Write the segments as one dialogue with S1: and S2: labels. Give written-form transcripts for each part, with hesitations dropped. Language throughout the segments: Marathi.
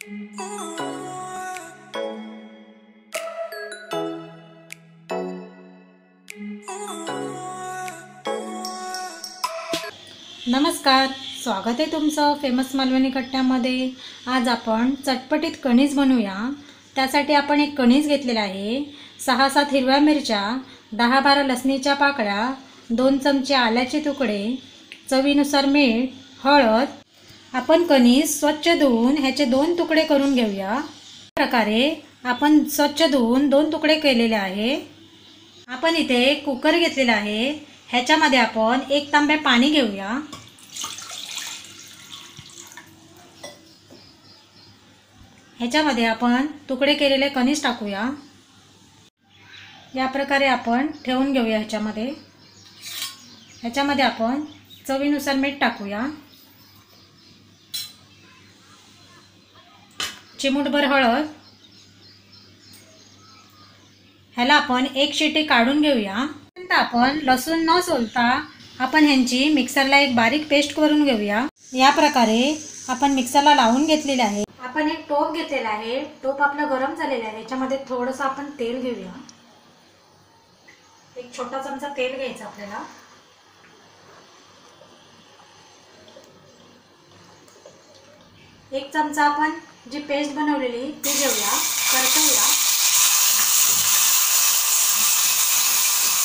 S1: नमस्कार, स्वागत आहे तुमचं फेमस मालवणी कट्ट्यामध्ये। आज आपण चटपटीत कणीस बनवूया। त्यासाठी आपण एक कणीस घेतलेला आहे, 6-7 हिरव्या मिरच्या, 10-12 लसणीच्या पाकळ्या, 2 चमचे आल्याचे तुकडे, चवीनुसार मीठ, हळद। आपण कणीस स्वच्छ धुवून ह्याचे 2 तुकडे करून घेऊया। अशा प्रकारे आपण स्वच्छ धुवून 2 तुकडे केलेले आहे। आपण इथे कुकर घेतलेला आहे, ह्याच्यामध्ये आपण 1 तांब्या पाणी घेऊया। ह्याच्यामध्ये आपण तुकडे केलेले कणीस टाकूया। या प्रकारे आपण ठेवून घेऊया। ह्याच्यामध्ये आपण चवीनुसार मीठ टाकूया, चिमूटभर हळद। ह्याला आपण 1 शिटी काढून घेऊया। नंतर आपण लसूण न सोलता आपण ह्यांची मिक्सरला एक बारीक पेस्ट करून घेऊया। या प्रकारे आपण मिक्सरला लावून घेतलेले आहे। आपण एक टोप घेतलेला आहे, टोप आपला गरम झालेला आहे। याच्यामध्ये थोडंसं आपण तेल घेऊया। एक छोटा चमचा तेल घ्यायचं आपल्याला। एक चमचा आपण जी पेस्ट बनवलेली ती घेऊया, परतवूया।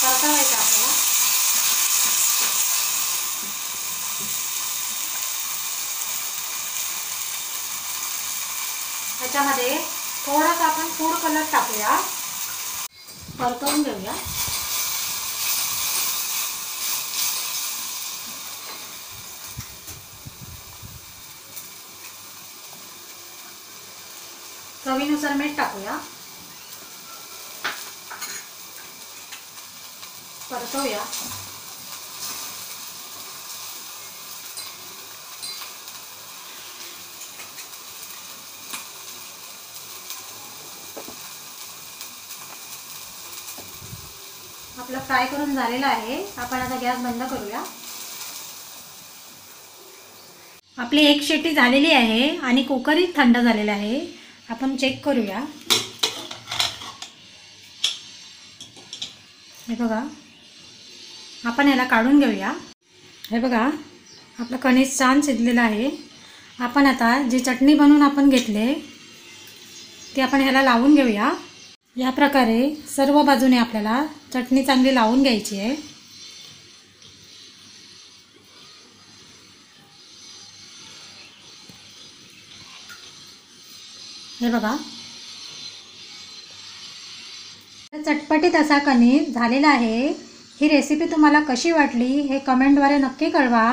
S1: परतवायचं आपल्याला। ह्याच्यामध्ये थोडासा आपण फूड कलर टाकूया, परतवून घेऊया। चवीनुसार मीठ टाकूया, परतवूया। आपला फ्राय करून झालेला आहे। आपण आता गॅस बंद करूया। आपली 1 शिटी झालेली आहे आणि कुकरही थंड झालेला आहे। आपण चेक करूया। हे बघा, आपण याला काढून घेऊया। हे बघा, आपलं कणीस छान शिजलेलं आहे। आपण आता जी चटणी बनवून आपण घेतले ती आपण ह्याला लावून घेऊया। या प्रकारे सर्व बाजूने आपल्याला चटणी चांगली लावून घ्यायची आहे। हे बघा, चटपटीत असा कणीस झालेला आहे। ही रेसिपी तुम्हाला कशी वाटली हे कमेंटद्वारे नक्की कळवा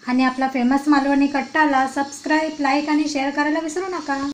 S1: आणि आपला फेमस मालवणी कट्टाला सबस्क्राईब, लाईक आणि शेअर करायला विसरू नका।